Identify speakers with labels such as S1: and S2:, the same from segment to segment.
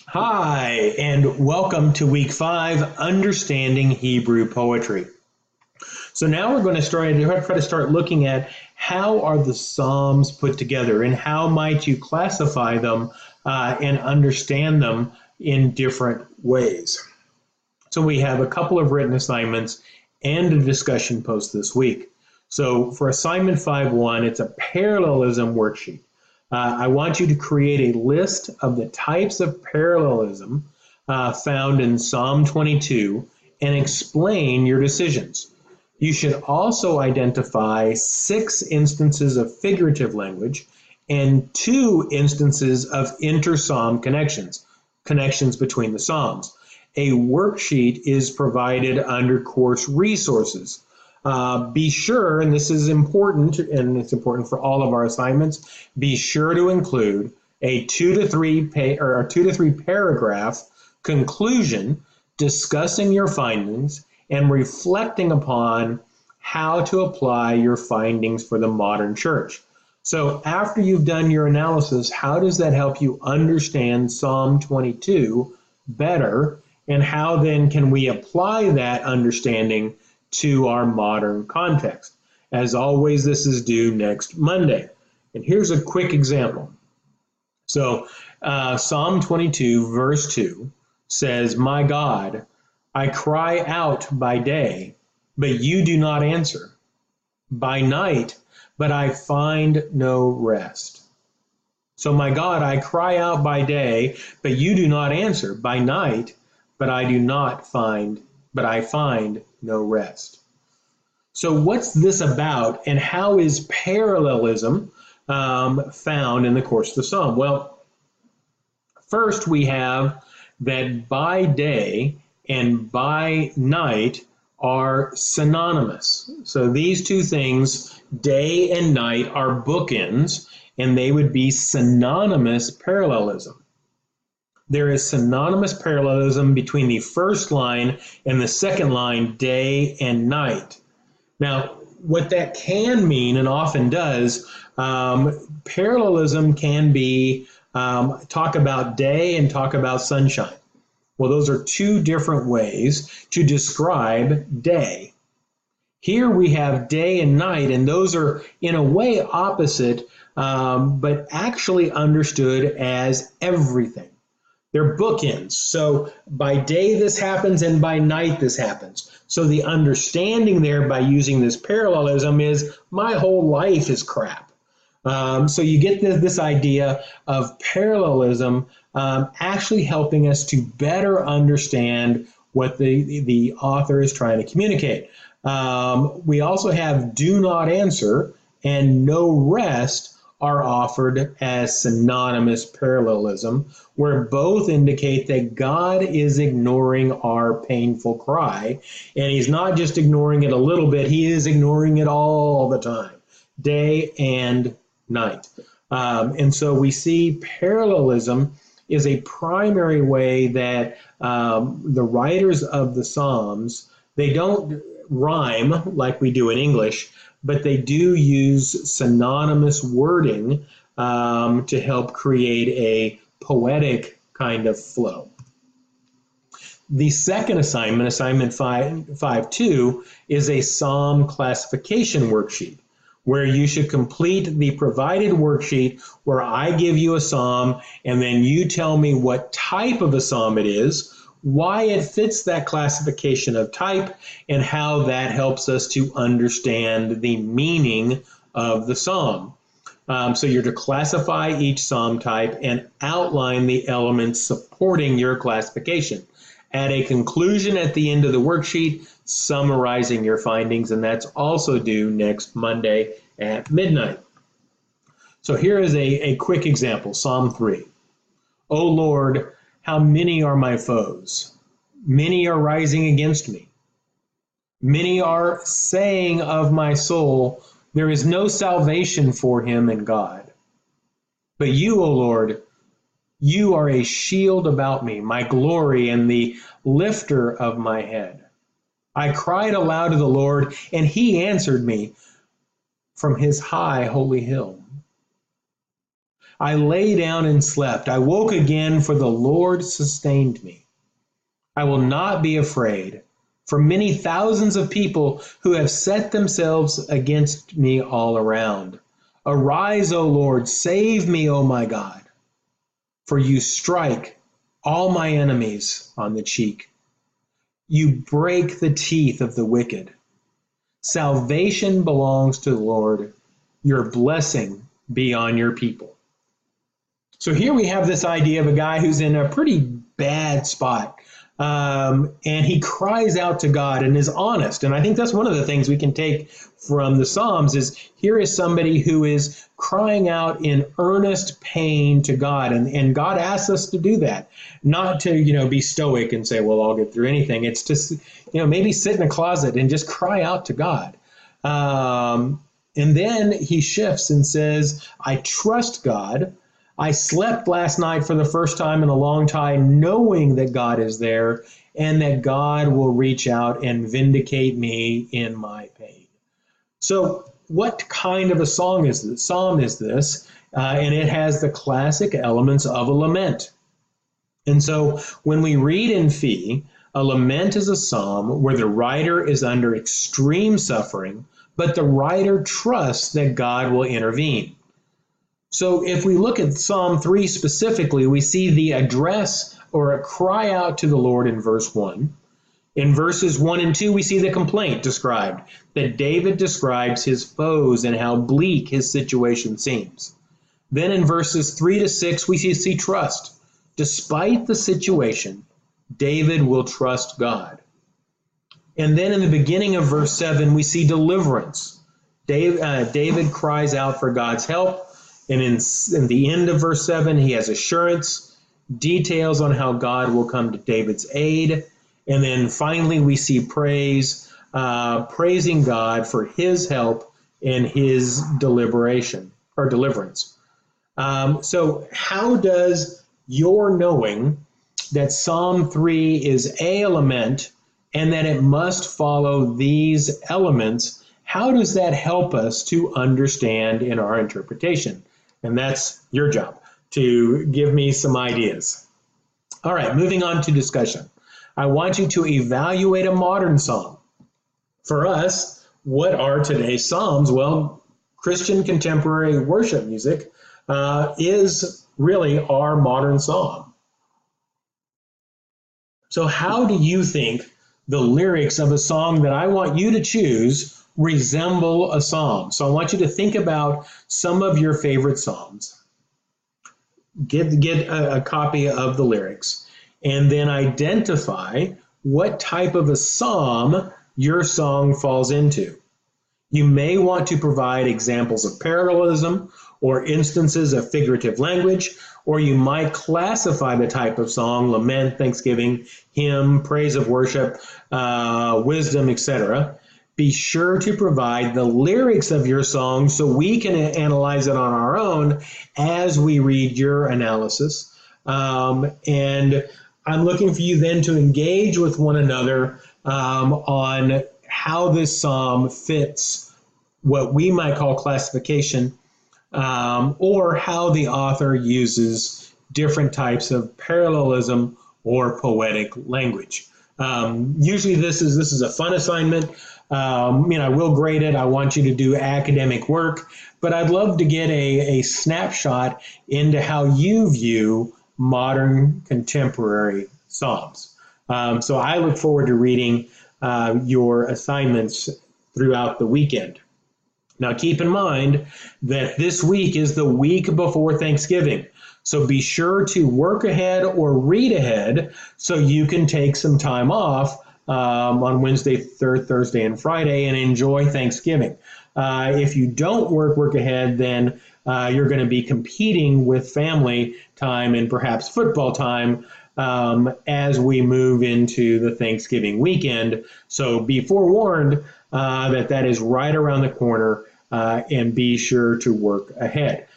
S1: Hi, and welcome to week 5, Understanding Hebrew Poetry. So now we're going to try to start looking at how are the Psalms put together and how might you classify them and understand them in different ways. So we have a couple of written assignments and a discussion post this week. So for assignment 5.1, it's a parallelism worksheet. I want you to create a list of the types of parallelism found in Psalm 22 and explain your decisions. You should also identify 6 instances of figurative language and 2 instances of inter-psalm connections between the psalms. A worksheet is provided under course resources. Be sure, and this is important, and it's important for all of our assignments, be sure to include a 2 to 3 paragraph conclusion discussing your findings and reflecting upon how to apply your findings for the modern church. So after you've done your analysis, how does that help you understand Psalm 22 better? And how then can we apply that understanding to our modern context? As always, this is due next Monday. And here's a quick example. So Psalm 22, verse 2 says, "My God, I cry out by day, but you do not answer. By night, but I find no rest." So, my God, I cry out by day, but you do not answer. By night, but I find no rest. So what's this about, and how is parallelism found in the course of the psalm? Well, first we have that by day and by night are synonymous. So these two things, day and night, are bookends, and they would be synonymous parallelism. There is synonymous parallelism between the first line and the second line, day and night. Now, what that can mean, and often does, parallelism can be talk about day and talk about sunshine. Well, those are two different ways to describe day. Here we have day and night, and those are in a way opposite, but actually understood as everything. They're bookends. So by day this happens and by night this happens. So the understanding there by using this parallelism is my whole life is crap. So you get this idea of parallelism actually helping us to better understand what the author is trying to communicate. We also have do not answer and no rest are offered as synonymous parallelism, where both indicate that God is ignoring our painful cry, and he's not just ignoring it a little bit, he is ignoring it all the time, day and night. And so we see parallelism is a primary way that the writers of the Psalms, they don't rhyme like we do in English, but they do use synonymous wording to help create a poetic kind of flow. The second assignment, assignment 5.2, is a psalm classification worksheet, where you should complete the provided worksheet where I give you a psalm and then you tell me what type of a psalm it is, why it fits that classification of type, and how that helps us to understand the meaning of the psalm. So you're to classify each psalm type and outline the elements supporting your classification. Add a conclusion at the end of the worksheet summarizing your findings, and that's also due next Monday at midnight. So here is a quick example, Psalm 3. O Lord, how many are my foes? Many are rising against me. Many are saying of my soul, there is no salvation for him in God. But you, O Lord, you are a shield about me, my glory and the lifter of my head. I cried aloud to the Lord, and he answered me from his high holy hill. I lay down and slept. I woke again, for the Lord sustained me. I will not be afraid, for many thousands of people who have set themselves against me all around. Arise, O Lord, save me, O my God, for you strike all my enemies on the cheek. You break the teeth of the wicked. Salvation belongs to the Lord. Your blessing be on your people. So here we have this idea of a guy who's in a pretty bad spot. And he cries out to God and is honest. And I think that's one of the things we can take from the Psalms is here is somebody who is crying out in earnest pain to God. And God asks us to do that, not to, be stoic and say, well, I'll get through anything. It's just, maybe sit in a closet and just cry out to God. And then he shifts and says, I trust God. I slept last night for the first time in a long time, knowing that God is there and that God will reach out and vindicate me in my pain. So what kind of a psalm is this? And it has the classic elements of a lament. And so when we read in Fee, a lament is a psalm where the writer is under extreme suffering, but the writer trusts that God will intervene. So if we look at Psalm 3 specifically, we see the address or a cry out to the Lord in verse 1. In verses 1 and 2, we see the complaint described, that David describes his foes and how bleak his situation seems. Then in verses 3 to 6, we see trust. Despite the situation, David will trust God. And then in the beginning of verse 7, we see deliverance. David cries out for God's help. And in the end of verse 7, he has assurance, details on how God will come to David's aid. And then finally, we see praising God for his help and his deliverance. So how does your knowing that Psalm 3 is a lament and that it must follow these elements, how does that help us to understand in our interpretation? And that's your job, to give me some ideas. All right, moving on to discussion. I want you to evaluate a modern psalm. For us, what are today's psalms? Well, Christian contemporary worship music is really our modern psalm. So how do you think the lyrics of a song that I want you to choose resemble a psalm? So I want you to think about some of your favorite psalms. Get a copy of the lyrics and then identify what type of a psalm your song falls into. You may want to provide examples of parallelism or instances of figurative language, or you might classify the type of song: lament, thanksgiving, hymn, praise of worship, wisdom, etc. Be sure to provide the lyrics of your song so we can analyze it on our own as we read your analysis. And I'm looking for you then to engage with one another on how this psalm fits what we might call classification, or how the author uses different types of parallelism or poetic language. Usually this is a fun assignment. I will grade it. I want you to do academic work, but I'd love to get a snapshot into how you view modern contemporary psalms. So I look forward to reading your assignments throughout the weekend. Now keep in mind that this week is the week before Thanksgiving. So be sure to work ahead or read ahead so you can take some time off on Wednesday, Thursday, and Friday and enjoy Thanksgiving. If you don't work ahead, then you're going to be competing with family time and perhaps football time as we move into the Thanksgiving weekend. So be forewarned that is right around the corner, and be sure to work ahead.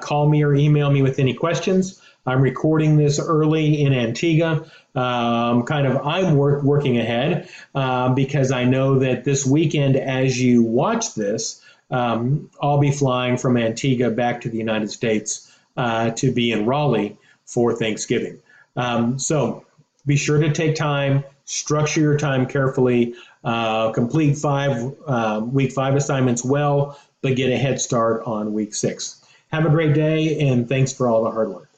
S1: Call me or email me with any questions. I'm recording this early in Antigua. I'm working ahead because I know that this weekend, as you watch this, I'll be flying from Antigua back to the United States to be in Raleigh for Thanksgiving. So be sure to take time, structure your time carefully, complete week 5 assignments well, but get a head start on week 6. Have a great day, and thanks for all the hard work.